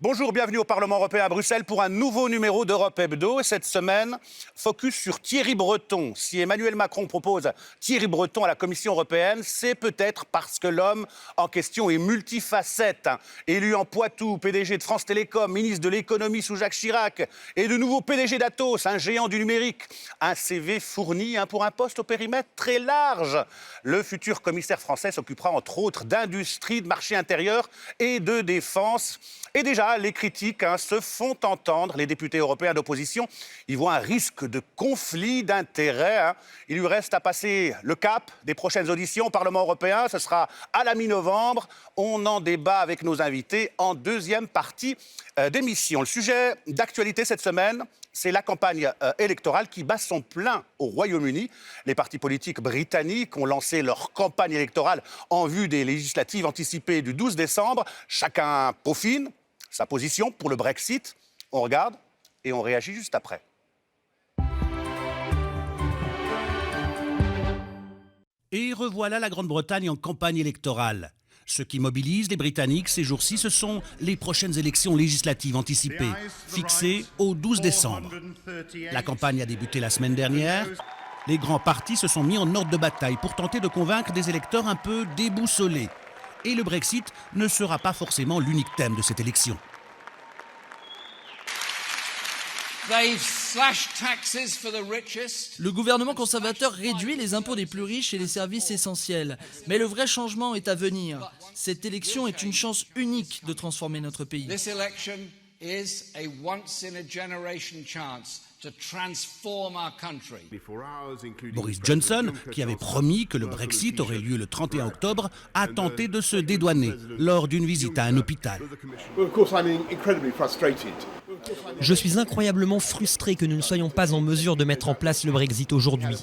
Bonjour, bienvenue au Parlement européen à Bruxelles pour un nouveau numéro d'Europe Hebdo. Et cette semaine, focus sur Thierry Breton. Si Emmanuel Macron propose Thierry Breton à la Commission européenne, c'est peut-être parce que l'homme en question est multifacette. Élu en Poitou, PDG de France Télécom, ministre de l'économie sous Jacques Chirac et de nouveau PDG d'Atos, un géant du numérique. Un CV fourni pour un poste au périmètre très large. Le futur commissaire français s'occupera entre autres d'industrie, de marché intérieur et de défense. Et déjà, les critiques se font entendre. Les députés européens d'opposition y voient un risque de conflit d'intérêts. Il lui reste à passer le cap des prochaines auditions au Parlement européen. Ce sera à la mi-novembre. On en débat avec nos invités en deuxième partie d'émission. Le sujet d'actualité cette semaine, c'est la campagne électorale qui bat son plein au Royaume-Uni. Les partis politiques britanniques ont lancé leur campagne électorale en vue des législatives anticipées du 12 décembre. Chacun peaufine sa position pour le Brexit. On regarde et on réagit juste après. Et revoilà la Grande-Bretagne en campagne électorale. Ce qui mobilise les Britanniques ces jours-ci, ce sont les prochaines élections législatives anticipées, fixées au 12 décembre. La campagne a débuté la semaine dernière. Les grands partis se sont mis en ordre de bataille pour tenter de convaincre des électeurs un peu déboussolés. Et le Brexit ne sera pas forcément l'unique thème de cette élection. Le gouvernement conservateur réduit les impôts des plus riches et les services essentiels. Mais le vrai changement est à venir. Cette élection est une chance unique de transformer notre pays. Boris Johnson, qui avait promis que le Brexit aurait lieu le 31 octobre, a tenté de se dédouaner lors d'une visite à un hôpital. Je suis incroyablement frustré que nous ne soyons pas en mesure de mettre en place le Brexit aujourd'hui.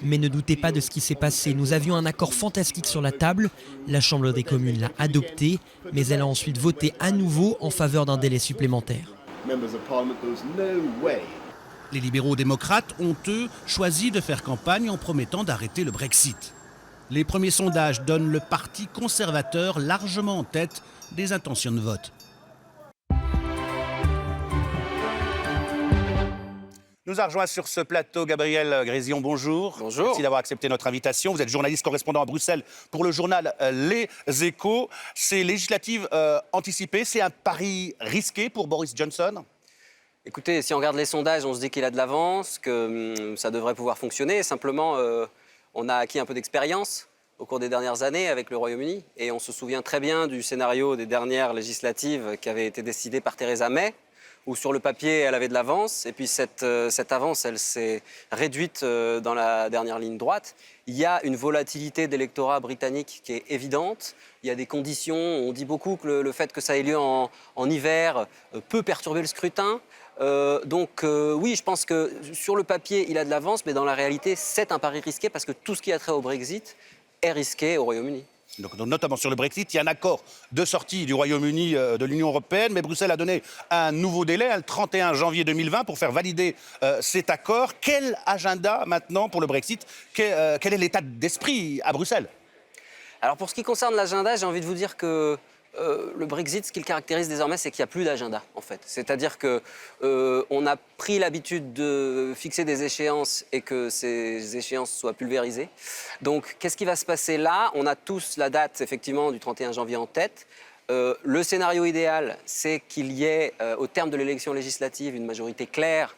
Mais ne doutez pas de ce qui s'est passé. Nous avions un accord fantastique sur la table. La Chambre des communes l'a adopté, mais elle a ensuite voté à nouveau en faveur d'un délai supplémentaire. Les libéraux-démocrates ont, eux, choisi de faire campagne en promettant d'arrêter le Brexit. Les premiers sondages donnent le parti conservateur largement en tête des intentions de vote. Nous a rejoint sur ce plateau Gabriel Grésion, bonjour. Bonjour. Merci d'avoir accepté notre invitation. Vous êtes journaliste correspondant à Bruxelles pour le journal Les Échos. Ces législatives anticipées, c'est un pari risqué pour Boris Johnson ? Écoutez, si on regarde les sondages, on se dit qu'il a de l'avance, que ça devrait pouvoir fonctionner. Simplement, on a acquis un peu d'expérience au cours des dernières années avec le Royaume-Uni. Et on se souvient très bien du scénario des dernières législatives qui avait été décidé par Theresa May, où sur le papier, elle avait de l'avance. Et puis cette avance, elle s'est réduite dans la dernière ligne droite. Il y a une volatilité d'électorat britannique qui est évidente. Il y a des conditions. On dit beaucoup que le fait que ça ait lieu en hiver peut perturber le scrutin. Oui, je pense que sur le papier, il a de l'avance, mais dans la réalité, c'est un pari risqué parce que tout ce qui a trait au Brexit est risqué au Royaume-Uni. Donc, notamment sur le Brexit, il y a un accord de sortie du Royaume-Uni de l'Union européenne, mais Bruxelles a donné un nouveau délai, le 31 janvier 2020, pour faire valider cet accord. Quel agenda maintenant pour le Brexit ? Quel est l'état d'esprit à Bruxelles ? Alors pour ce qui concerne l'agenda, j'ai envie de vous dire que le Brexit, ce qui le caractérise désormais, c'est qu'il n'y a plus d'agenda, en fait. C'est-à-dire qu'on a pris l'habitude de fixer des échéances et que ces échéances soient pulvérisées. Donc, qu'est-ce qui va se passer là ? On a tous la date, effectivement, du 31 janvier en tête. Le scénario idéal, c'est qu'il y ait, au terme de l'élection législative, une majorité claire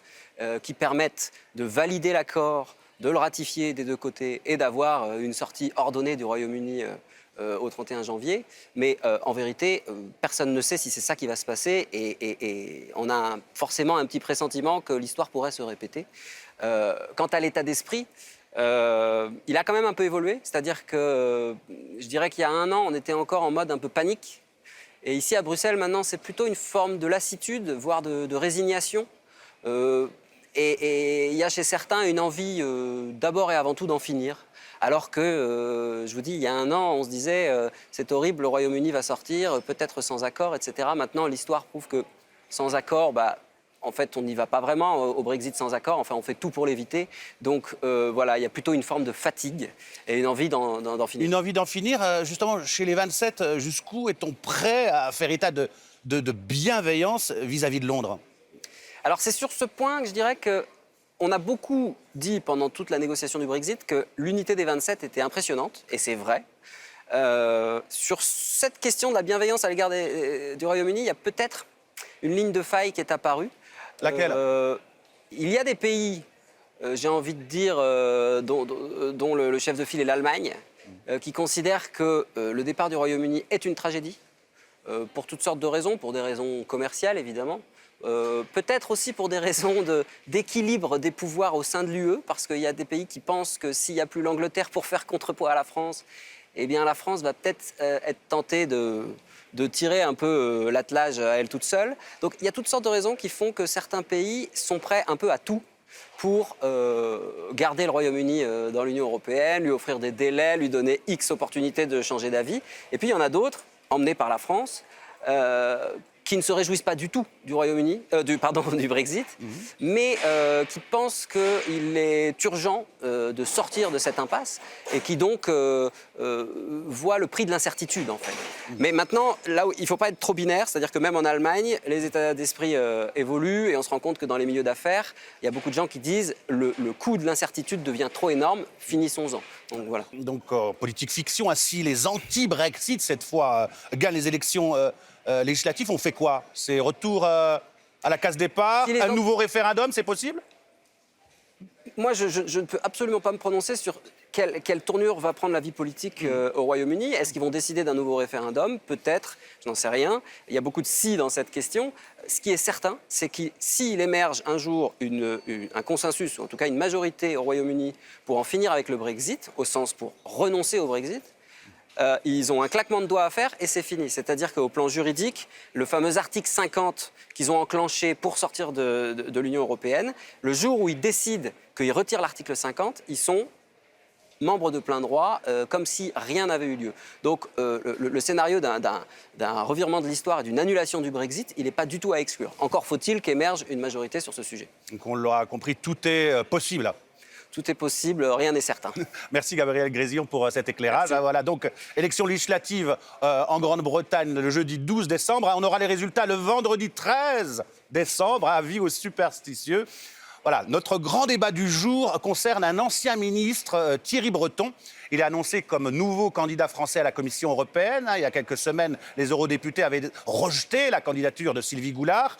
qui permette de valider l'accord, de le ratifier des deux côtés et d'avoir une sortie ordonnée du Royaume-Uni au 31 janvier. Mais en vérité, personne ne sait si c'est ça qui va se passer et on a forcément un petit pressentiment que l'histoire pourrait se répéter. Quant à l'état d'esprit, il a quand même un peu évolué. C'est-à-dire que je dirais qu'il y a un an, on était encore en mode un peu panique. Et ici à Bruxelles, maintenant, c'est plutôt une forme de lassitude, voire de résignation. Et il y a chez certains une envie d'abord et avant tout d'en finir. Alors que, je vous dis, il y a un an, on se disait c'est horrible, le Royaume-Uni va sortir, peut-être sans accord, etc. Maintenant, l'histoire prouve que sans accord, en fait, on n'y va pas vraiment au Brexit sans accord. Enfin, on fait tout pour l'éviter. Donc, voilà, il y a plutôt une forme de fatigue et une envie d'en finir. Une envie d'en finir. Justement, chez les 27, jusqu'où est-on prêt à faire état de bienveillance vis-à-vis de Londres? Alors, c'est sur ce point que je dirais qu'on a beaucoup dit pendant toute la négociation du Brexit que l'unité des 27 était impressionnante, et c'est vrai. Sur cette question de la bienveillance à l'égard du Royaume-Uni, il y a peut-être une ligne de faille qui est apparue. Laquelle? Il y a des pays, j'ai envie de dire, dont le chef de file est l'Allemagne, qui considèrent que le départ du Royaume-Uni est une tragédie, pour toutes sortes de raisons, pour des raisons commerciales évidemment, peut-être aussi pour des raisons d'équilibre des pouvoirs au sein de l'UE, parce qu'il y a des pays qui pensent que s'il n'y a plus l'Angleterre pour faire contrepoids à la France, eh bien la France va peut-être être tentée de tirer un peu l'attelage à elle toute seule. Donc il y a toutes sortes de raisons qui font que certains pays sont prêts un peu à tout pour garder le Royaume-Uni dans l'Union européenne, lui offrir des délais, lui donner X opportunités de changer d'avis. Et puis il y en a d'autres, emmenés par la France, qui ne se réjouissent pas du tout du Royaume-Uni, du Brexit, mais qui pensent qu'il est urgent de sortir de cette impasse et qui donc voient le prix de l'incertitude en fait. Mais maintenant, là où il ne faut pas être trop binaire, c'est-à-dire que même en Allemagne, les états d'esprit évoluent et on se rend compte que dans les milieux d'affaires, il y a beaucoup de gens qui disent le coût de l'incertitude devient trop énorme, finissons-en. Donc voilà. Donc, politique fiction, si les anti-Brexit, cette fois, gagnent les élections législatives, on fait quoi? C'est retour à la case départ, Si les un nouveau référendum, c'est possible? Moi, je ne peux absolument pas me prononcer sur quelle tournure va prendre la vie politique au Royaume-Uni. Est-ce qu'ils vont décider d'un nouveau référendum? Peut-être, je n'en sais rien. Il y a beaucoup de si dans cette question. Ce qui est certain, c'est que s'il émerge un jour un consensus, ou en tout cas une majorité au Royaume-Uni pour en finir avec le Brexit, au sens pour renoncer au Brexit, ils ont un claquement de doigts à faire et c'est fini. C'est-à-dire qu'au plan juridique, le fameux article 50 qu'ils ont enclenché pour sortir de l'Union européenne, le jour où ils décident qu'ils retirent l'article 50, ils sont membres de plein droit, comme si rien n'avait eu lieu. Donc le scénario d'un revirement de l'histoire et d'une annulation du Brexit, il n'est pas du tout à exclure. Encore faut-il qu'émerge une majorité sur ce sujet. Donc on l'aura compris, tout est possible. Tout est possible, rien n'est certain. Merci Gabriel Grésillon pour cet éclairage. Voilà, donc élection législative en Grande-Bretagne le jeudi 12 décembre. On aura les résultats le vendredi 13 décembre. Avis aux superstitieux. Voilà, notre grand débat du jour concerne un ancien ministre, Thierry Breton. Il est annoncé comme nouveau candidat français à la Commission européenne. Il y a quelques semaines, les eurodéputés avaient rejeté la candidature de Sylvie Goulard.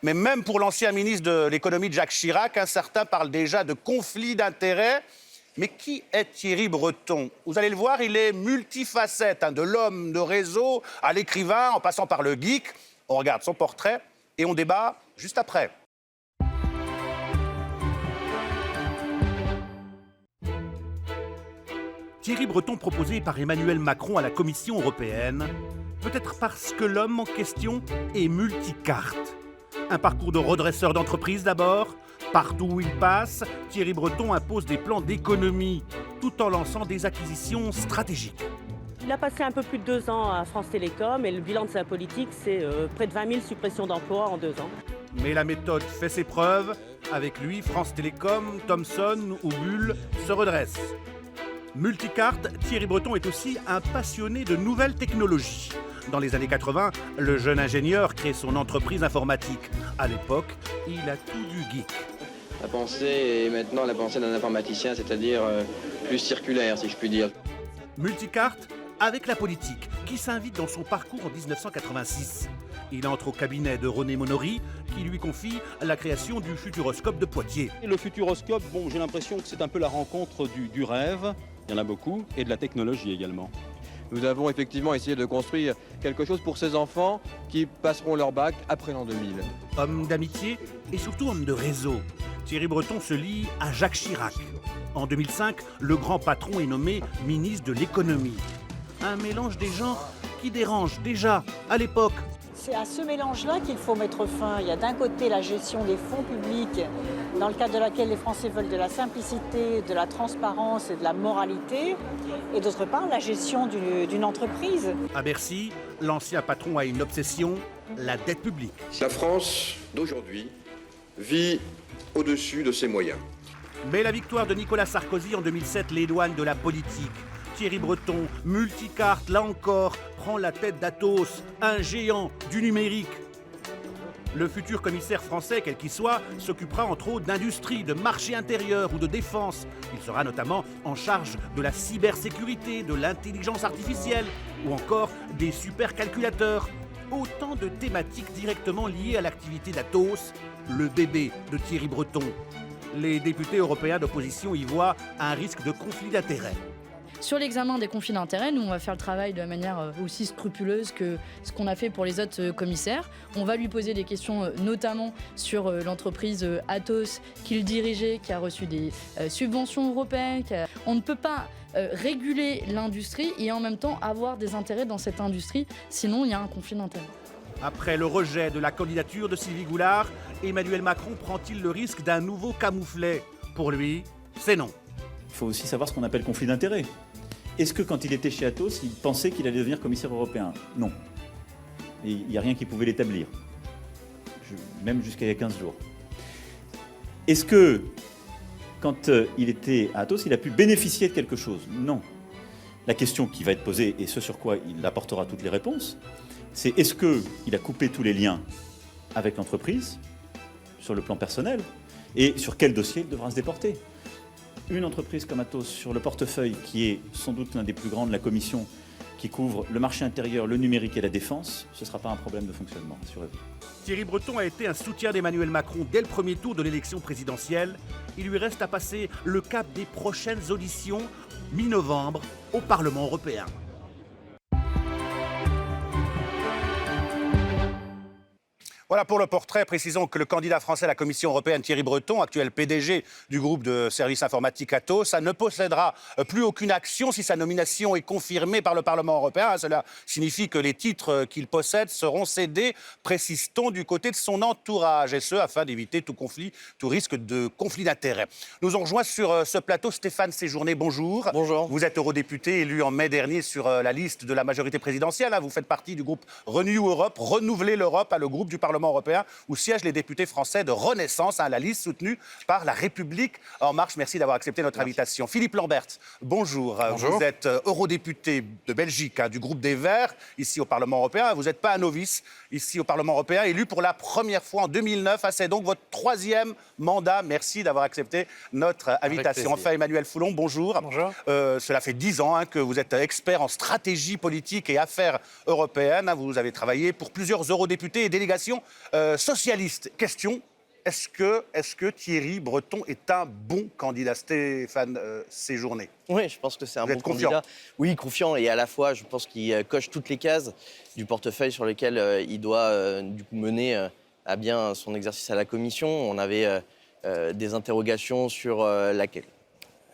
Mais même pour l'ancien ministre de l'économie Jacques Chirac, certains parlent déjà de conflit d'intérêts. Mais qui est Thierry Breton? Vous allez le voir, il est multifacette, de l'homme de réseau à l'écrivain, en passant par le geek. On regarde son portrait et on débat juste après. Thierry Breton proposé par Emmanuel Macron à la Commission européenne, peut-être parce que l'homme en question est multicarte. Un parcours de redresseur d'entreprise d'abord. Partout où il passe, Thierry Breton impose des plans d'économie, tout en lançant des acquisitions stratégiques. Il a passé un peu plus de 2 ans à France Télécom et le bilan de sa politique, c'est près de 20 000 suppressions d'emplois en 2 ans. Mais la méthode fait ses preuves. Avec lui, France Télécom, Thomson ou Bull se redressent. Multicarte, Thierry Breton est aussi un passionné de nouvelles technologies. Dans les années 80, le jeune ingénieur crée son entreprise informatique. À l'époque, il a tout du geek. La pensée est maintenant la pensée d'un informaticien, c'est-à-dire plus circulaire, si je puis dire. Multicarte avec la politique, qui s'invite dans son parcours en 1986. Il entre au cabinet de René Monory, qui lui confie la création du Futuroscope de Poitiers. Et le Futuroscope, j'ai l'impression que c'est un peu la rencontre du rêve, il y en a beaucoup, et de la technologie également. Nous avons effectivement essayé de construire quelque chose pour ces enfants qui passeront leur bac après l'an 2000. Homme d'amitié et surtout homme de réseau, Thierry Breton se lie à Jacques Chirac. En 2005, le grand patron est nommé ministre de l'économie. Un mélange des genres qui dérange déjà à l'époque. C'est à ce mélange-là qu'il faut mettre fin. Il y a d'un côté la gestion des fonds publics, dans le cadre de laquelle les Français veulent de la simplicité, de la transparence et de la moralité, et d'autre part la gestion d'une entreprise. À Bercy, l'ancien patron a une obsession, la dette publique. La France d'aujourd'hui vit au-dessus de ses moyens. Mais la victoire de Nicolas Sarkozy en 2007 l'éloigne de la politique. Thierry Breton, multicarte, là encore, prend la tête d'Atos, un géant du numérique. Le futur commissaire français, quel qu'il soit, s'occupera entre autres d'industrie, de marché intérieur ou de défense. Il sera notamment en charge de la cybersécurité, de l'intelligence artificielle ou encore des supercalculateurs. Autant de thématiques directement liées à l'activité d'Atos, le bébé de Thierry Breton. Les députés européens d'opposition y voient un risque de conflit d'intérêts. Sur l'examen des conflits d'intérêts, nous, on va faire le travail de manière aussi scrupuleuse que ce qu'on a fait pour les autres commissaires. On va lui poser des questions notamment sur l'entreprise Atos qu'il dirigeait, qui a reçu des subventions européennes. On ne peut pas réguler l'industrie et en même temps avoir des intérêts dans cette industrie, sinon il y a un conflit d'intérêts. Après le rejet de la candidature de Sylvie Goulard, Emmanuel Macron prend-il le risque d'un nouveau camouflet? Pour lui, c'est non. Il faut aussi savoir ce qu'on appelle conflit d'intérêts. Est-ce que quand il était chez Atos, il pensait qu'il allait devenir commissaire européen? Non. Et il n'y a rien qui pouvait l'établir, même jusqu'à il y a 15 jours. Est-ce que quand il était à Atos, il a pu bénéficier de quelque chose? Non. La question qui va être posée, et ce sur quoi il apportera toutes les réponses, c'est est-ce qu'il a coupé tous les liens avec l'entreprise, sur le plan personnel, et sur quel dossier il devra se déporter? Une entreprise comme Atos, sur le portefeuille qui est sans doute l'un des plus grands de la Commission, qui couvre le marché intérieur, le numérique et la défense, ce ne sera pas un problème de fonctionnement, rassurez-vous. Thierry Breton a été un soutien d'Emmanuel Macron dès le premier tour de l'élection présidentielle. Il lui reste à passer le cap des prochaines auditions, mi-novembre, au Parlement européen. Voilà pour le portrait. Précisons que le candidat français à la Commission européenne, Thierry Breton, actuel PDG du groupe de services informatiques Atos, ne possédera plus aucune action si sa nomination est confirmée par le Parlement européen. Cela signifie que les titres qu'il possède seront cédés, précise-t-on, du côté de son entourage, et ce, afin d'éviter tout conflit, tout risque de conflit d'intérêts. Nous ont rejoint sur ce plateau Stéphane Séjourné. Bonjour. Bonjour. Vous êtes eurodéputé élu en mai dernier sur la liste de la majorité présidentielle. Vous faites partie du groupe Renew Europe, Renouveler l'Europe, le groupe du Parlement européen où siègent les députés français de Renaissance, la liste soutenue par La République En Marche. Merci d'avoir accepté notre invitation. Philippe Lambert, bonjour. Vous êtes eurodéputé de Belgique, du groupe des Verts, ici au Parlement européen. Vous n'êtes pas un novice ici au Parlement européen, élu pour la première fois en 2009. C'est donc votre 3e mandat. Merci d'avoir accepté notre invitation. Enfin, Emmanuel Foulon, bonjour. Bonjour. Cela fait 10 ans que vous êtes expert en stratégie politique et affaires européennes. Vous avez travaillé pour plusieurs eurodéputés et délégations socialistes. Question, est-ce que Thierry Breton est un bon candidat? Stéphane Séjourné. Oui, je pense que c'est un bon confiant. candidat. Oui, confiant, et à la fois, je pense qu'il coche toutes les cases du portefeuille sur lequel il doit du coup mener à bien son exercice à la Commission. On avait des interrogations sur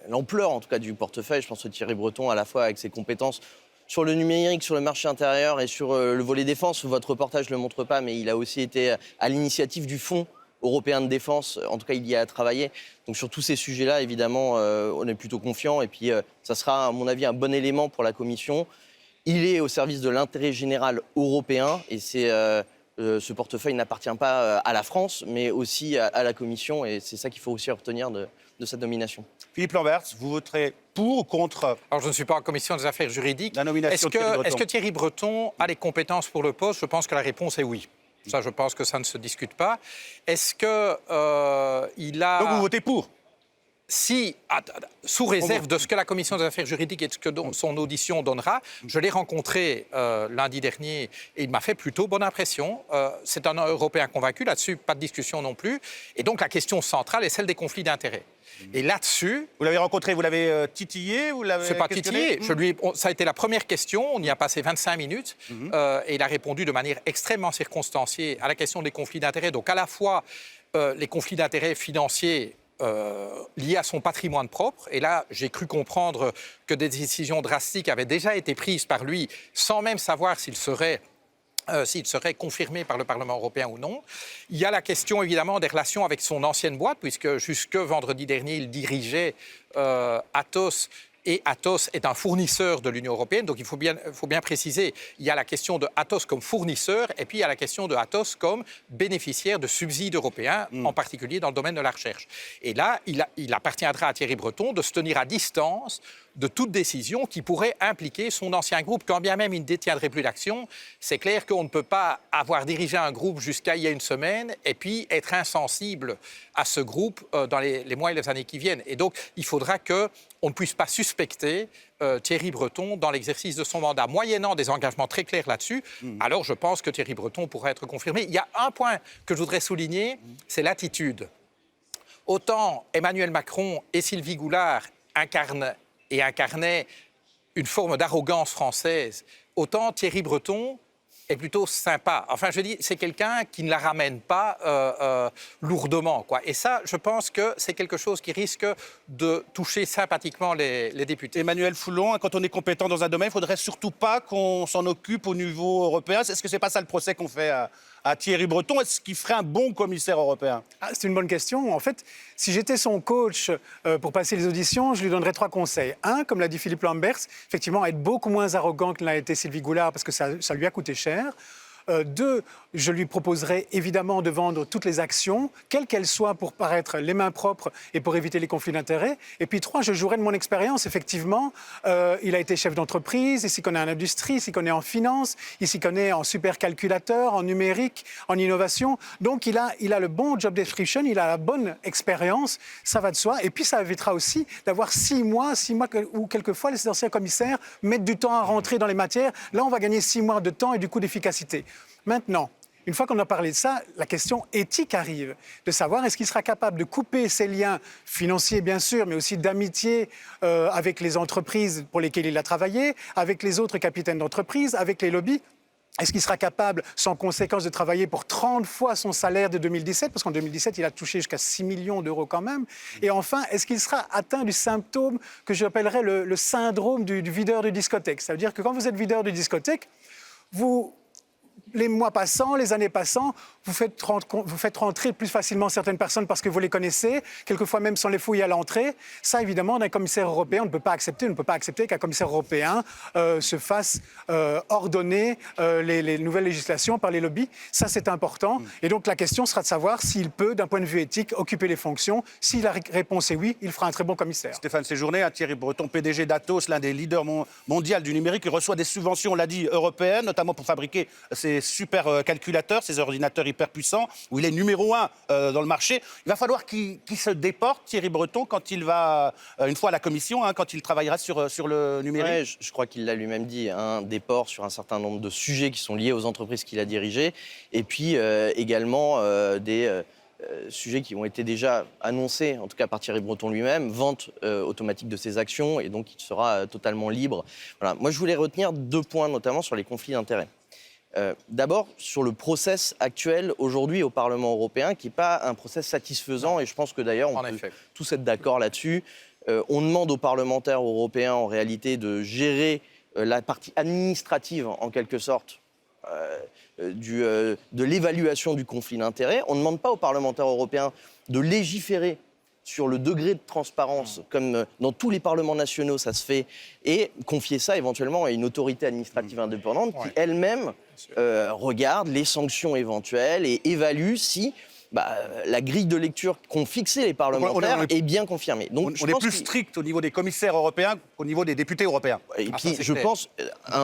l'ampleur, en tout cas, du portefeuille. Je pense que Thierry Breton, à la fois avec ses compétences sur le numérique, sur le marché intérieur et sur le volet défense, votre reportage ne le montre pas, mais il a aussi été à l'initiative du Fonds européen de défense. En tout cas, il y a travaillé. Donc sur tous ces sujets-là, évidemment, on est plutôt confiant. Et puis, ça sera, à mon avis, un bon élément pour la Commission. Il est au service de l'intérêt général européen. Et ce portefeuille n'appartient pas à la France, mais aussi à la Commission. Et c'est ça qu'il faut aussi retenir de cette nomination. Philippe Lambert, vous voterez pour ou contre? Alors, je ne suis pas en commission des affaires juridiques. La nomination de Thierry Breton. Est-ce que Thierry Breton a les compétences pour le poste? Je pense que la réponse est oui. Ça, je pense que ça ne se discute pas. Est-ce qu'il a... Donc vous votez pour? Si, sous réserve de ce que la commission des affaires juridiques et de ce que son audition donnera, je l'ai rencontré lundi dernier et il m'a fait plutôt bonne impression. C'est un Européen convaincu, là-dessus, pas de discussion non plus. Et donc la question centrale est celle des conflits d'intérêts. Et là-dessus... Vous l'avez rencontré, vous l'avez titillé, vous l'avez C'est pas titillé. Ça a été la première question, on y a passé 25 minutes et il a répondu de manière extrêmement circonstanciée à la question des conflits d'intérêts. Donc à la fois les conflits d'intérêts financiers liés à son patrimoine propre. Et là, j'ai cru comprendre que des décisions drastiques avaient déjà été prises par lui sans même savoir s'il serait confirmé par le Parlement européen ou non. Il y a la question, évidemment, des relations avec son ancienne boîte, puisque jusque vendredi dernier, il dirigeait Atos et Atos est un fournisseur de l'Union européenne. Donc il faut bien préciser, il y a la question de Atos comme fournisseur et puis il y a la question de Atos comme bénéficiaire de subsides européens, en particulier dans le domaine de la recherche. Et là, il appartiendra à Thierry Breton de se tenir à distance de toute décision qui pourrait impliquer son ancien groupe. Quand bien même il ne détiendrait plus d'action, c'est clair qu'on ne peut pas avoir dirigé un groupe jusqu'à il y a une semaine et puis être insensible à ce groupe dans les mois et les années qui viennent. Et donc, il faudra qu'on ne puisse pas suspecter Thierry Breton dans l'exercice de son mandat, moyennant des engagements très clairs là-dessus. Alors, je pense que Thierry Breton pourrait être confirmé. Il y a un point que je voudrais souligner, c'est l'attitude. Autant Emmanuel Macron et Sylvie Goulard incarnaient une forme d'arrogance française, autant Thierry Breton est plutôt sympa. Enfin, je dis, c'est quelqu'un qui ne la ramène pas lourdement, quoi. Et ça, je pense que c'est quelque chose qui risque de toucher sympathiquement les députés. Emmanuel Foulon, quand on est compétent dans un domaine, il ne faudrait surtout pas qu'on s'en occupe au niveau européen. Est-ce que ce n'est pas ça le procès qu'on fait à Thierry Breton? Est-ce qu'il ferait un bon commissaire européen? C'est une bonne question. En fait, si j'étais son coach pour passer les auditions, je lui donnerais 3 conseils. 1, comme l'a dit Philippe Lamberts, effectivement, être beaucoup moins arrogant que l'a été Sylvie Goulard, parce que ça lui a coûté cher. 2, je lui proposerai évidemment de vendre toutes les actions, quelles qu'elles soient, pour paraître les mains propres et pour éviter les conflits d'intérêts. Et puis 3, je jouerai de mon expérience. Effectivement, il a été chef d'entreprise, il s'y connaît en industrie, il s'y connaît en finance, il s'y connaît en supercalculateur, en numérique, en innovation. Donc il a le bon job description, il a la bonne expérience, ça va de soi. Et puis ça évitera aussi d'avoir 6 mois où quelquefois les anciens commissaires mettent du temps à rentrer dans les matières. Là, on va gagner 6 mois de temps et du coup d'efficacité. Maintenant, une fois qu'on a parlé de ça, la question éthique arrive, de savoir est-ce qu'il sera capable de couper ses liens financiers, bien sûr, mais aussi d'amitié avec les entreprises pour lesquelles il a travaillé, avec les autres capitaines d'entreprise, avec les lobbies. Est-ce qu'il sera capable, sans conséquence, de travailler pour 30 fois son salaire de 2017 ? Parce qu'en 2017, il a touché jusqu'à 6 millions d'euros quand même. Et enfin, est-ce qu'il sera atteint du symptôme que j'appellerais le syndrome du videur de discothèque ? Ça veut dire que quand vous êtes videur de discothèque, les mois passant, les années passant, vous faites rentrer plus facilement certaines personnes parce que vous les connaissez, quelquefois même sans les fouiller à l'entrée. Ça, évidemment, d'un commissaire européen, on ne peut pas accepter qu'un commissaire européen se fasse ordonner les nouvelles législations par les lobbies. Ça, c'est important. Et donc, la question sera de savoir s'il peut, d'un point de vue éthique, occuper les fonctions. Si la réponse est oui, il fera un très bon commissaire. Stéphane Séjourné, Thierry Breton, PDG d'Atos, l'un des leaders mondiaux du numérique, il reçoit des subventions, on l'a dit, européennes, notamment pour fabriquer ces supercalculateurs, ces ordinateurs hyper puissants, où il est numéro 1 dans le marché. Il va falloir qu'il se déporte, Thierry Breton, quand il va, une fois à la Commission, quand il travaillera sur le numérique. Ouais, je crois qu'il l'a lui-même dit, un déport sur un certain nombre de sujets qui sont liés aux entreprises qu'il a dirigées, et puis également des sujets qui ont été déjà annoncés, en tout cas par Thierry Breton lui-même, vente automatique de ses actions, et donc il sera totalement libre. Voilà. Moi, je voulais retenir 2 points, notamment sur les conflits d'intérêts. D'abord, sur le process actuel aujourd'hui au Parlement européen, qui n'est pas un process satisfaisant, et je pense que d'ailleurs on peut tous être d'accord là-dessus. On demande aux parlementaires européens, en réalité, de gérer la partie administrative, en quelque sorte, de l'évaluation du conflit d'intérêts. On ne demande pas aux parlementaires européens de légiférer sur le degré de transparence, comme dans tous les parlements nationaux, ça se fait, et confier ça éventuellement à une autorité administrative indépendante qui elle-même regarde les sanctions éventuelles et évalue si la grille de lecture qu'ont fixée les parlementaires est bien confirmée. Donc, on est plus strict au niveau des commissaires européens qu'au niveau des députés européens. Et puis, je pense,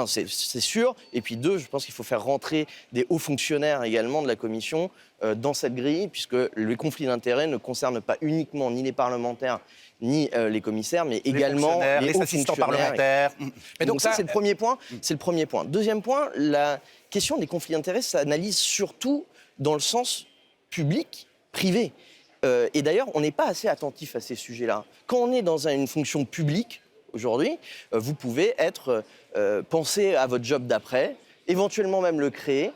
c'est sûr, et puis 2, je pense qu'il faut faire rentrer des hauts fonctionnaires également de la Commission dans cette grille, puisque le conflit d'intérêts ne concerne pas uniquement ni les parlementaires, ni les commissaires, mais également les hauts assistants fonctionnaires. parlementaires. Et donc ça, c'est le premier point. C'est le premier point. Deuxième point, la question des conflits d'intérêts s'analyse surtout dans le sens public, privé. Et d'ailleurs, on n'est pas assez attentif à ces sujets-là. Quand on est dans une fonction publique, aujourd'hui, vous pouvez penser à votre job d'après, éventuellement même le créer,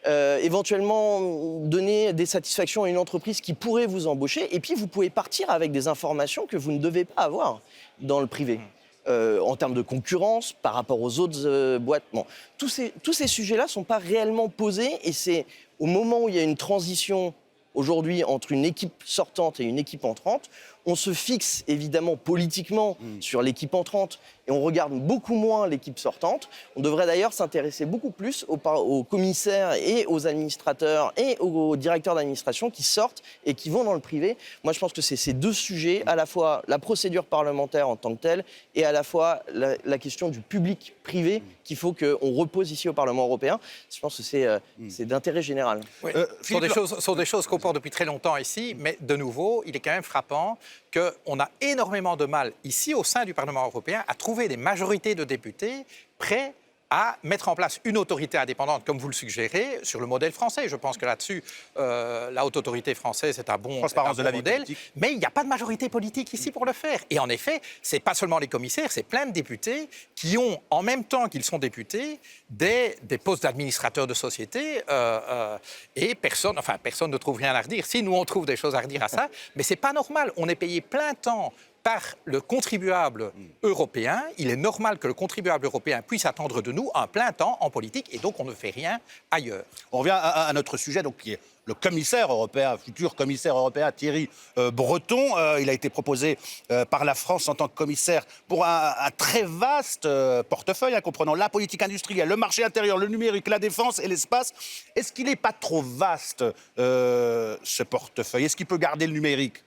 éventuellement donner des satisfactions à une entreprise qui pourrait vous embaucher, et puis vous pouvez partir avec des informations que vous ne devez pas avoir dans le privé. En termes de concurrence, par rapport aux autres boîtes. Bon, tous ces sujets-là ne sont pas réellement posés, et c'est au moment où il y a une transition aujourd'hui entre une équipe sortante et une équipe entrante, on se fixe évidemment politiquement sur l'équipe entrante et on regarde beaucoup moins l'équipe sortante. On devrait d'ailleurs s'intéresser beaucoup plus aux commissaires et aux administrateurs et aux directeurs d'administration qui sortent et qui vont dans le privé. Moi, je pense que c'est ces deux sujets, à la fois la procédure parlementaire en tant que telle et à la fois la question du public-privé qu'il faut qu'on repose ici au Parlement européen. Je pense que c'est d'intérêt général. Oui. Ce sont des choses qu'on porte depuis très longtemps ici, mais de nouveau, il est quand même frappant qu'on a énormément de mal ici au sein du Parlement européen à trouver des majorités de députés prêts à mettre en place une autorité indépendante, comme vous le suggérez, sur le modèle français. Je pense que là-dessus, la haute autorité française est un bon modèle. Mais il n'y a pas de majorité politique ici pour le faire. Et en effet, ce n'est pas seulement les commissaires, c'est plein de députés qui ont, en même temps qu'ils sont députés, des postes d'administrateurs de société. Et personne ne trouve rien à redire. Si nous, on trouve des choses à redire à ça, mais ce n'est pas normal. On est payé plein temps par le contribuable européen. Il est normal que le contribuable européen puisse attendre de nous un plein temps en politique et donc on ne fait rien ailleurs. On revient à notre sujet, donc, qui est le commissaire européen, futur commissaire européen Thierry Breton. Il a été proposé par la France en tant que commissaire pour un très vaste portefeuille, comprenant la politique industrielle, le marché intérieur, le numérique, la défense et l'espace. Est-ce qu'il n'est pas trop vaste, ce portefeuille? Est-ce qu'il peut garder le numérique?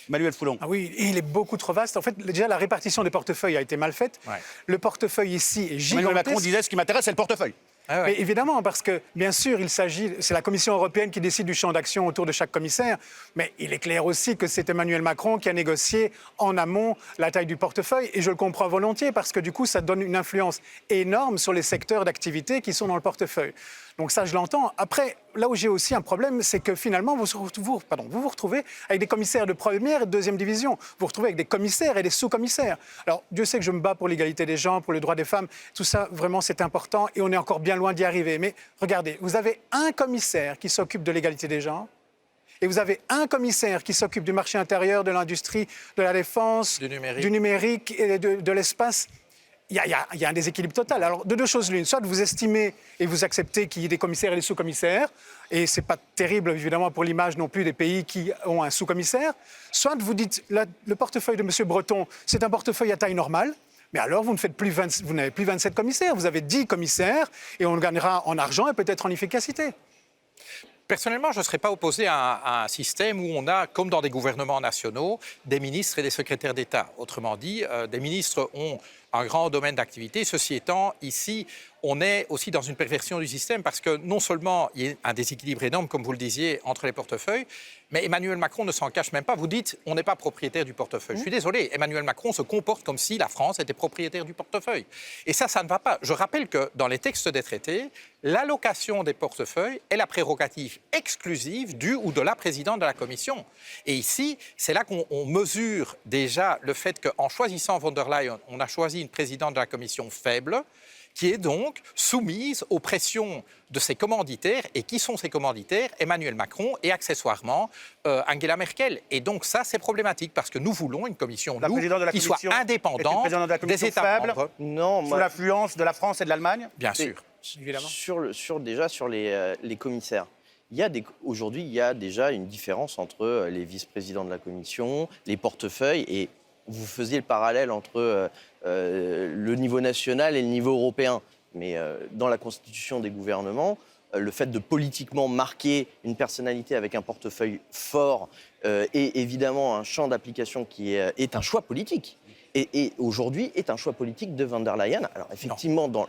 Manuel Foulon. Ah oui, il est beaucoup trop vaste. En fait, déjà, la répartition des portefeuilles a été mal faite. Ouais. Le portefeuille ici est gigantesque. Emmanuel Macron disait ce qui m'intéresse, c'est le portefeuille. Ah ouais. Mais évidemment, parce que, bien sûr, c'est la Commission européenne qui décide du champ d'action autour de chaque commissaire, mais il est clair aussi que c'est Emmanuel Macron qui a négocié en amont la taille du portefeuille, et je le comprends volontiers, parce que du coup, ça donne une influence énorme sur les secteurs d'activité qui sont dans le portefeuille. Donc ça, je l'entends. Après, là où j'ai aussi un problème, c'est que finalement, vous vous retrouvez avec des commissaires de première et de deuxième division. Vous vous retrouvez avec des commissaires et des sous-commissaires. Alors, Dieu sait que je me bats pour l'égalité des gens, pour les droits des femmes. Tout ça, vraiment, c'est important et on est encore bien loin d'y arriver. Mais regardez, vous avez un commissaire qui s'occupe de l'égalité des genres et vous avez un commissaire qui s'occupe du marché intérieur, de l'industrie, de la défense, du numérique et de l'espace. Il y a un déséquilibre total. Alors, de deux choses l'une. Soit vous estimez et vous acceptez qu'il y ait des commissaires et des sous-commissaires, et ce n'est pas terrible, évidemment, pour l'image non plus des pays qui ont un sous-commissaire. Soit vous dites, le portefeuille de M. Breton, c'est un portefeuille à taille normale, mais alors vous n'avez plus 27 commissaires, vous avez 10 commissaires, et on gagnera en argent et peut-être en efficacité. Personnellement, je ne serais pas opposé à un système où on a, comme dans des gouvernements nationaux, des ministres et des secrétaires d'État. Autrement dit, des ministres ont un grand domaine d'activité. Ceci étant, ici, on est aussi dans une perversion du système parce que non seulement il y a un déséquilibre énorme, comme vous le disiez, entre les portefeuilles, mais Emmanuel Macron ne s'en cache même pas. Vous dites, on n'est pas propriétaire du portefeuille. Je suis désolé, Emmanuel Macron se comporte comme si la France était propriétaire du portefeuille. Et ça ne va pas. Je rappelle que dans les textes des traités, l'allocation des portefeuilles est la prérogative exclusive du ou de la présidente de la Commission. Et ici, c'est là qu'on mesure déjà le fait qu'en choisissant von der Leyen, on a choisi une présidente de la Commission faible, qui est donc soumise aux pressions de ses commanditaires. Et qui sont ces commanditaires? Emmanuel Macron et accessoirement Angela Merkel. Et donc ça, c'est problématique parce que nous voulons une commission qui soit indépendante des États membres. Non, sous l'influence de la France et de l'Allemagne? Bien sûr. Évidemment. Déjà sur les commissaires. Aujourd'hui, il y a déjà une différence entre les vice-présidents de la Commission, les portefeuilles, et vous faisiez le parallèle entre le niveau national et le niveau européen. Mais dans la constitution des gouvernements, le fait de politiquement marquer une personnalité avec un portefeuille fort est évidemment un champ d'application qui est un choix politique. Et aujourd'hui, est un choix politique de von der Leyen. Alors effectivement, dans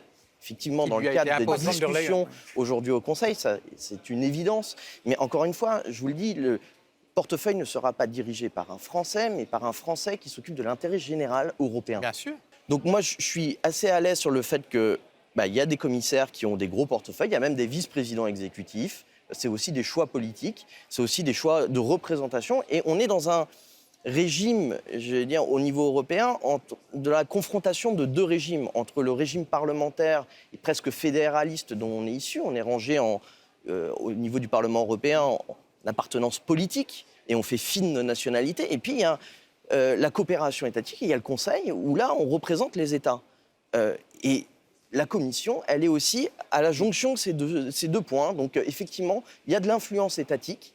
le cadre des discussions aujourd'hui au Conseil, c'est une évidence. Mais encore une fois, je vous le dis, le portefeuille ne sera pas dirigé par un Français, mais par un Français qui s'occupe de l'intérêt général européen. Bien sûr. Donc moi, je suis assez à l'aise sur le fait que il y a des commissaires qui ont des gros portefeuilles, il y a même des vice-présidents exécutifs. C'est aussi des choix politiques, c'est aussi des choix de représentation. Et on est dans un régime, je vais dire, au niveau européen, de la confrontation de deux régimes, entre le régime parlementaire et presque fédéraliste dont on est issu. On est rangé au niveau du Parlement européen en appartenance politique et on fait fi de nos nationalités. Et puis il y a la coopération étatique et il y a le Conseil où là on représente les États. Et la Commission, elle est aussi à la jonction de ces deux points. Donc effectivement, il y a de l'influence étatique.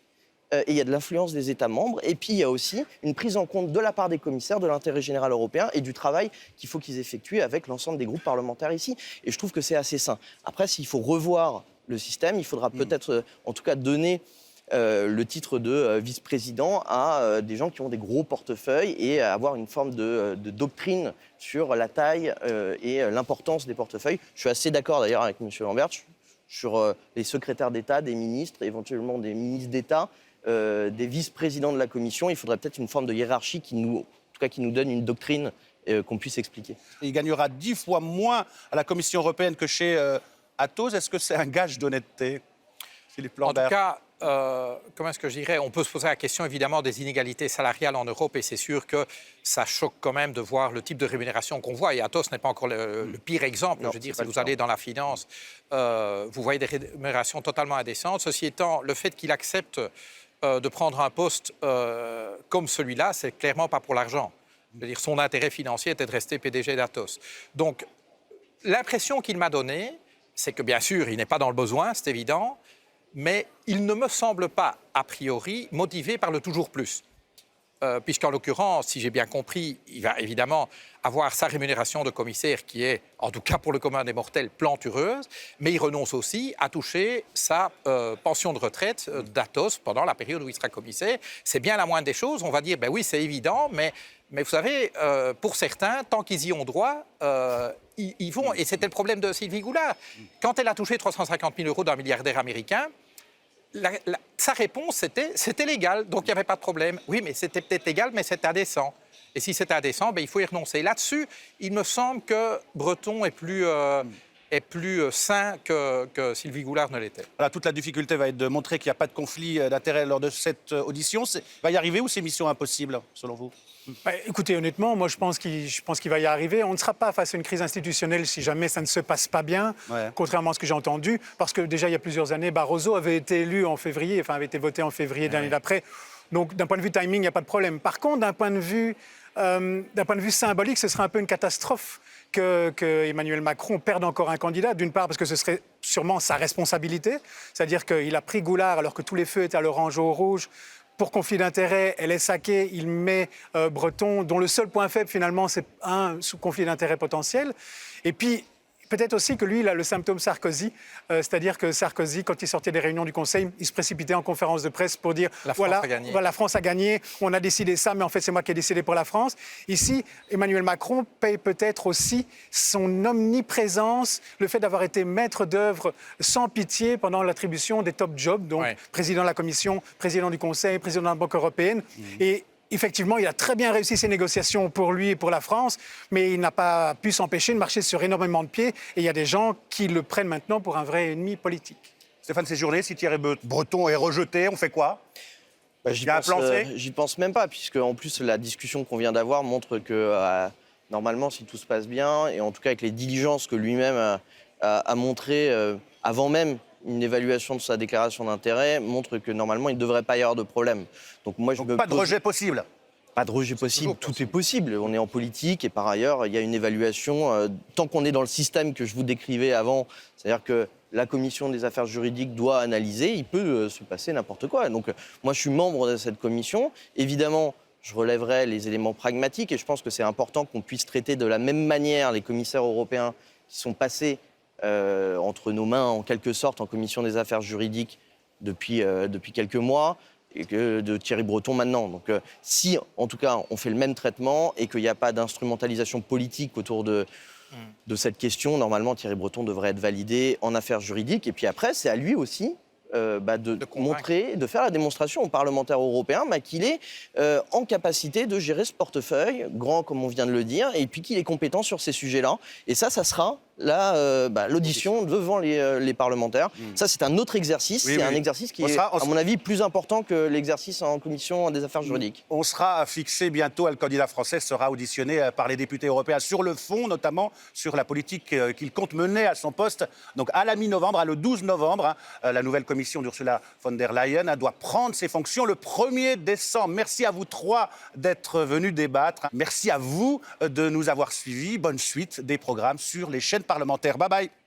et il y a de l'influence des États membres. Et puis, il y a aussi une prise en compte de la part des commissaires de l'intérêt général européen et du travail qu'il faut qu'ils effectuent avec l'ensemble des groupes parlementaires ici. Et je trouve que c'est assez sain. Après, s'il faut revoir le système, il faudra peut-être, en tout cas, donner le titre de vice-président à des gens qui ont des gros portefeuilles et avoir une forme de doctrine sur la taille et l'importance des portefeuilles. Je suis assez d'accord d'ailleurs avec M. Lambert sur les secrétaires d'État, des ministres, éventuellement des ministres d'État, des vice-présidents de la Commission. Il faudrait peut-être une forme de hiérarchie qui nous donne une doctrine qu'on puisse expliquer. Il gagnera 10 fois moins à la Commission européenne que chez Athos. Est-ce que c'est un gage d'honnêteté, Philippe Lambert? En tout cas, comment est-ce que je dirais, on peut se poser la question évidemment des inégalités salariales en Europe et c'est sûr que ça choque quand même de voir le type de rémunération qu'on voit. Et Athos n'est pas encore le pire exemple. Non, je veux dire, si vous allez dans la finance, vous voyez des rémunérations totalement indécentes. Ceci étant, le fait qu'il accepte de prendre un poste comme celui-là, c'est clairement pas pour l'argent. Je veux dire, son intérêt financier était de rester PDG d'Athos. Donc, l'impression qu'il m'a donnée, c'est que bien sûr, il n'est pas dans le besoin, c'est évident, mais il ne me semble pas, a priori, motivé par le toujours plus. Puisqu'en l'occurrence, si j'ai bien compris, il va évidemment avoir sa rémunération de commissaire qui est, en tout cas pour le commun des mortels, plantureuse, mais il renonce aussi à toucher sa pension de retraite d'Athos pendant la période où il sera commissaire. C'est bien la moindre des choses. On va dire, ben oui, c'est évident, mais vous savez, pour certains, tant qu'ils y ont droit, ils vont. Et c'était le problème de Sylvie Goulard. Quand elle a touché 350 000 € d'un milliardaire américain, sa réponse, c'était légal, donc il n'y avait pas de problème. Oui, mais c'était peut-être légal, mais c'était indécent. Et si c'est indécent, ben, il faut y renoncer. Là-dessus, il me semble que Breton est plus sain que Sylvie Goulard ne l'était. Voilà, toute la difficulté va être de montrer qu'il n'y a pas de conflit d'intérêt lors de cette audition. Va y arriver ou c'est mission impossible, selon vous? Écoutez, honnêtement, moi je pense qu'il va y arriver. On ne sera pas face à une crise institutionnelle si jamais ça ne se passe pas bien, contrairement à ce que j'ai entendu, parce que déjà il y a plusieurs années, Barroso avait été élu en février, enfin avait été voté en février de l'année d'après. Donc d'un point de vue timing, il n'y a pas de problème. Par contre, d'un point de vue symbolique, ce serait un peu une catastrophe que Emmanuel Macron perde encore un candidat. D'une part parce que ce serait sûrement sa responsabilité, c'est-à-dire qu'il a pris Goulard alors que tous les feux étaient à l'orange ou au rouge. Pour conflit d'intérêts, elle est saquée, il met Breton, dont le seul point faible finalement c'est un conflit d'intérêts potentiel. Et puis peut-être aussi que lui, il a le symptôme Sarkozy, c'est-à-dire que Sarkozy, quand il sortait des réunions du Conseil, il se précipitait en conférence de presse pour dire « voilà, la France a gagné, on a décidé ça, mais en fait c'est moi qui ai décidé pour la France ». Ici, Emmanuel Macron paye peut-être aussi son omniprésence, le fait d'avoir été maître d'œuvre sans pitié pendant l'attribution des top jobs, donc président de la Commission, président du Conseil, président de la Banque européenne. Et effectivement, il a très bien réussi ses négociations pour lui et pour la France, mais il n'a pas pu s'empêcher de marcher sur énormément de pieds. Et il y a des gens qui le prennent maintenant pour un vrai ennemi politique. Stéphane Séjourné, si Thierry Breton est rejeté, on fait quoi? J'y pense même pas, puisque en plus la discussion qu'on vient d'avoir montre que normalement, si tout se passe bien, et en tout cas avec les diligences que lui-même a montrées avant même une évaluation de sa déclaration d'intérêt, montre que normalement il ne devrait pas y avoir de problème. Donc moi, pas de rejet possible? Pas de rejet possible, tout est possible. On est en politique et par ailleurs, il y a une évaluation. Tant qu'on est dans le système que je vous décrivais avant, c'est-à-dire que la commission des affaires juridiques doit analyser, il peut se passer n'importe quoi. Donc moi, je suis membre de cette commission. Évidemment, je relèverai les éléments pragmatiques et je pense que c'est important qu'on puisse traiter de la même manière les commissaires européens qui sont passés entre nos mains, en quelque sorte, en commission des affaires juridiques depuis quelques mois, et que de Thierry Breton maintenant. Donc si, en tout cas, on fait le même traitement et qu'il n'y a pas d'instrumentalisation politique autour de cette question, normalement, Thierry Breton devrait être validé en affaires juridiques. Et puis après, c'est à lui aussi de montrer, de faire la démonstration aux parlementaires européens qu'il est en capacité de gérer ce portefeuille, grand comme on vient de le dire, et puis qu'il est compétent sur ces sujets-là. Et ça sera l'audition devant les parlementaires. Ça, c'est un autre exercice. C'est un exercice qui est, à mon avis, plus important que l'exercice en commission des affaires juridiques. On sera fixé bientôt, le candidat français sera auditionné par les députés européens sur le fond, notamment sur la politique qu'il compte mener à son poste. Donc à la mi-novembre, le 12 novembre, la nouvelle commission d'Ursula von der Leyen doit prendre ses fonctions le 1er décembre. Merci à vous trois d'être venus débattre. Merci à vous de nous avoir suivis. Bonne suite des programmes sur les chaînes parlementaires. Bye bye.